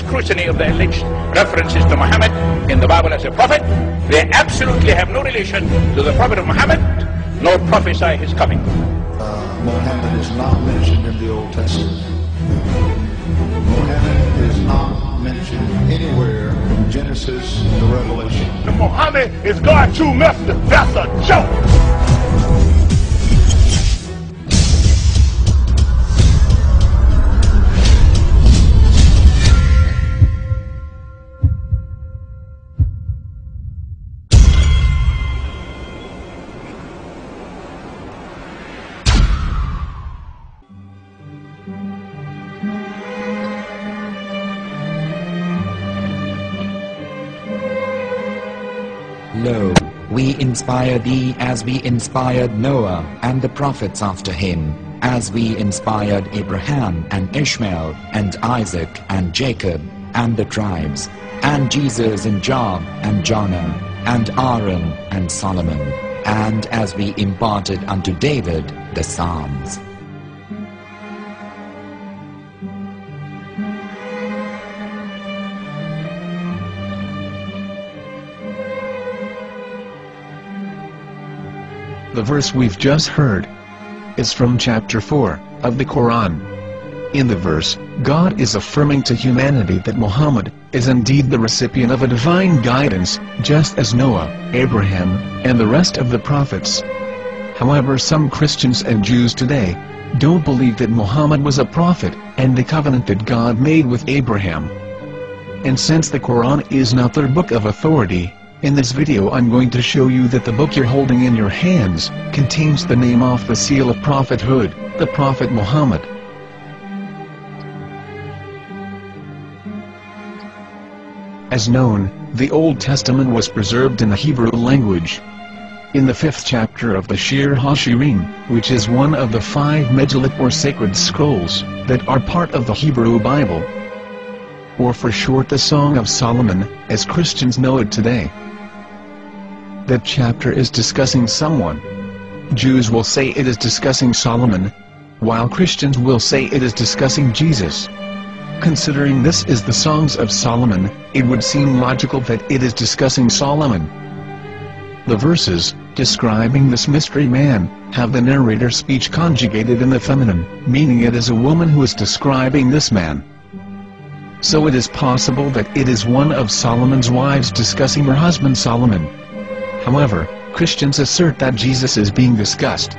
scrutiny of the alleged references to Muhammad in the Bible as a prophet, they absolutely have no relation to the prophet of Muhammad, nor prophesy his coming. Muhammad is not mentioned in the Old Testament. Muhammad is not mentioned anywhere in Genesis to Revelation. Muhammad is God's true messenger. That's a joke. Lo, we inspire thee as we inspired Noah and the prophets after him, as we inspired Abraham and Ishmael and Isaac and Jacob and the tribes, and Jesus and Job and Jonah and Aaron and Solomon, and as we imparted unto David the Psalms. The verse we've just heard is from chapter 4 of the Quran. In the verse, God is affirming to humanity that Muhammad is indeed the recipient of a divine guidance, just as Noah, Abraham, and the rest of the prophets. However, some Christians and Jews today don't believe that Muhammad was a prophet and the covenant that God made with Abraham. And since the Quran is not their book of authority, in this video I'm going to show you that the book you're holding in your hands contains the name off the seal of prophethood, the Prophet Muhammad. As known, the Old Testament was preserved in the Hebrew language. In the 5th chapter of the Shir HaShirim, which is one of the 5 Megillat or sacred scrolls that are part of the Hebrew Bible, or for short the Song of Solomon, as Christians know it today. That chapter is discussing someone. Jews will say it is discussing Solomon, while Christians will say it is discussing Jesus. Considering this is the Songs of Solomon, it would seem logical that it is discussing Solomon. The verses, describing this mystery man, have the narrator's speech conjugated in the feminine, meaning it is a woman who is describing this man. So it is possible that it is one of Solomon's wives discussing her husband Solomon. However, Christians assert that Jesus is being discussed,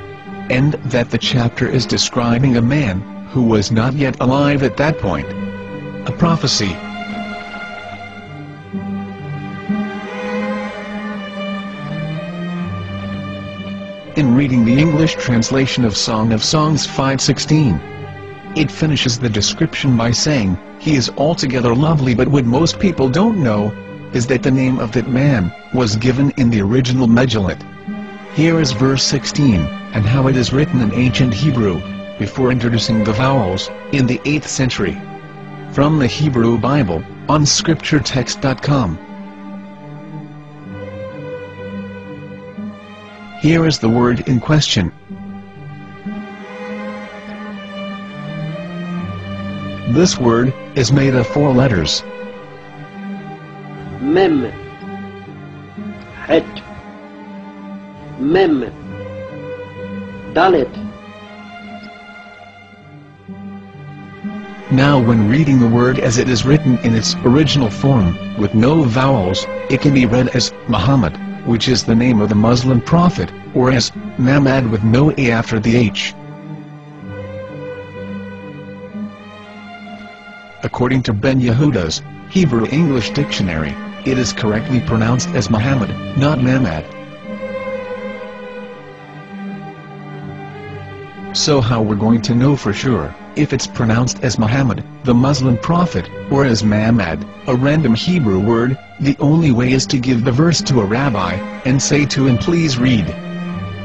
and that the chapter is describing a man who was not yet alive at that point. A prophecy. In reading the English translation of Song of Songs 5:16, it finishes the description by saying, "He is altogether lovely," but what most people don't know is that the name of that man was given in the original Megillat. Here is verse 16, and how it is written in ancient Hebrew, before introducing the vowels, in the 8th century. From the Hebrew Bible, on scripturetext.com. Here is the word in question. This word is made of 4 letters. Mem, Het, Mem, Dalet. Now when reading the word as it is written in its original form, with no vowels, it can be read as Muhammad, which is the name of the Muslim prophet, or as Mamad with no A after the H. According to Ben Yehuda's Hebrew English Dictionary, it is correctly pronounced as Muhammad, not Mamad. So how we're going to know for sure if it's pronounced as Muhammad, the Muslim prophet, or as Mamad, a random Hebrew word? The only way is to give the verse to a rabbi and say to him, "Please read."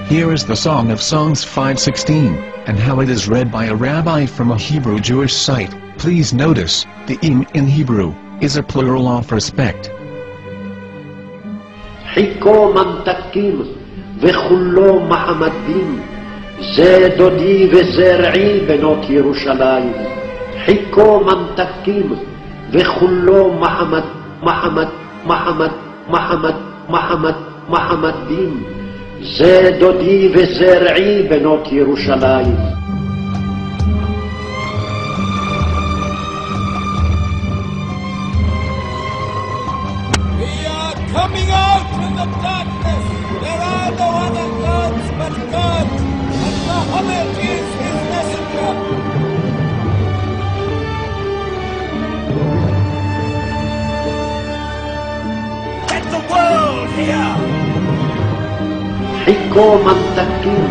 Here is the Song of Songs 5:16, and how it is read by a rabbi from a Hebrew Jewish site. Please notice, the im in Hebrew is a plural of respect. Hiko mantakim v'chullo Mahamadim ze dodi v'zer'i benot Yerushalayim. Hiko mantakim וכולו מחמד, מחמד, מחמד, מחמד, מחמד, מחמדים. זה דודי וזרעי בנות ירושלים. Coming out from the darkness, there are no other gods but God, and Muhammad is his messenger. Let the world hear. חיכו ממתקים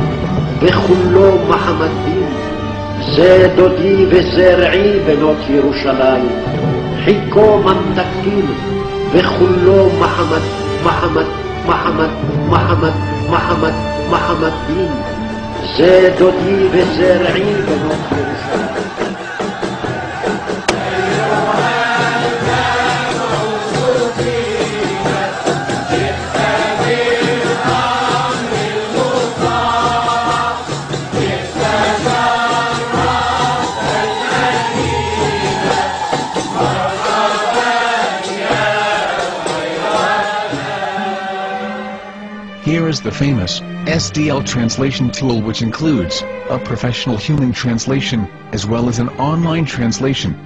וכולו מחמדים, זה דודי וזרעי בנות ירושלים. חיכו ממתקים וכולו מחמד, מחמד, מחמד, מחמד, מחמד, מחמדים, זה דודי וזרעי בנות ירושלים. Here is the famous SDL translation tool, which includes a professional human translation as well as an online translation.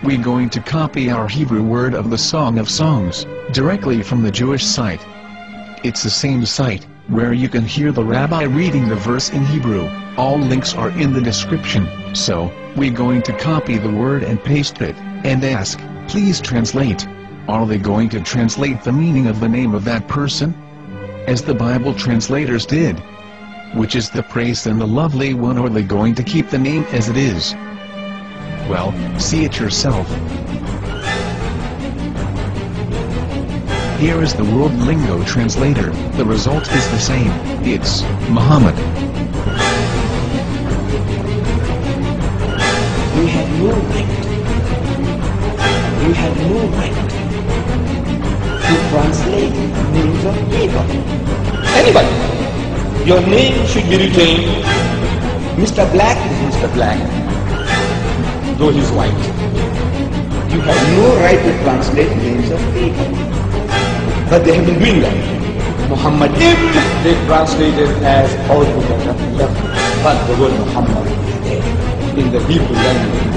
We're going to copy our Hebrew word of the Song of Songs directly from the Jewish site. It's the same site where you can hear the rabbi reading the verse in Hebrew. All links are in the description. So, we're going to copy the word and paste it and ask, please translate. Are they going to translate the meaning of the name of that person? As the Bible translators did. Which is the praised and the lovely one, or are they going to keep the name as it is? Well, see it yourself. Here is the World Lingo Translator. The result is the same. It's Muhammad. We have no right. We have no right to translate names of people. Anybody. Your name should be retained. Mr. Black is Mr. Black, though he's white. You have no right to translate names of people. But they have been doing that. Muhammad they translated as altogether left, but the word Muhammad in the Hebrew language,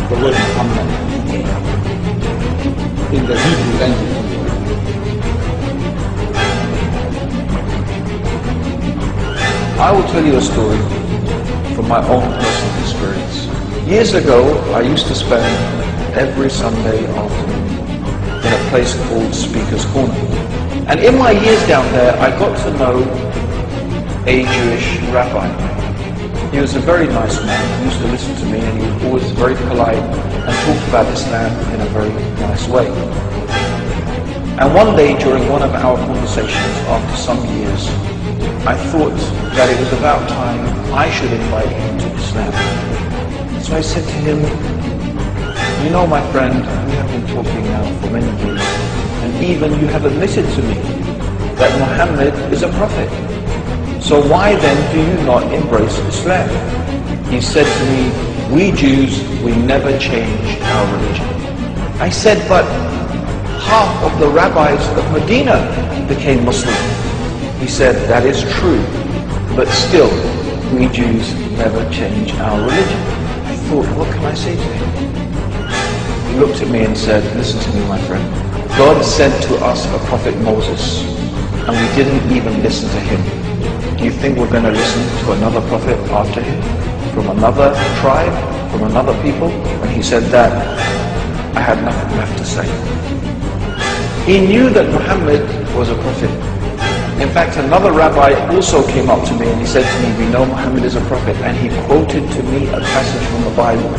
the word Muhammad in the Hebrew language. I will tell you a story from my own personal experience. Years ago, I used to spend every Sunday afternoon in a place called Speaker's Corner. And in my years down there, I got to know a Jewish rabbi. He was a very nice man. He used to listen to me, and he was always very polite and talked about Islam in a very nice way. And one day, during one of our conversations after some years, I thought that it was about time I should invite him to Islam. So I said to him, you know, my friend, we have been talking now for many years, and even you have admitted to me that Muhammad is a prophet. So why then do you not embrace Islam? He said to me, we Jews, we never change our religion. I said, but half of the rabbis of Medina became Muslim. He said, that is true, but still, we Jews never change our religion. I thought, what can I say to him? He looked at me and said, listen to me, my friend. God sent to us a prophet Moses, and we didn't even listen to him. Do you think we're going to listen to another prophet after him? From another tribe? From another people? When he said that, I had nothing left to say. He knew that Muhammad was a prophet. In fact, another rabbi also came up to me and he said to me, we know Muhammad is a prophet, and he quoted to me a passage from the Bible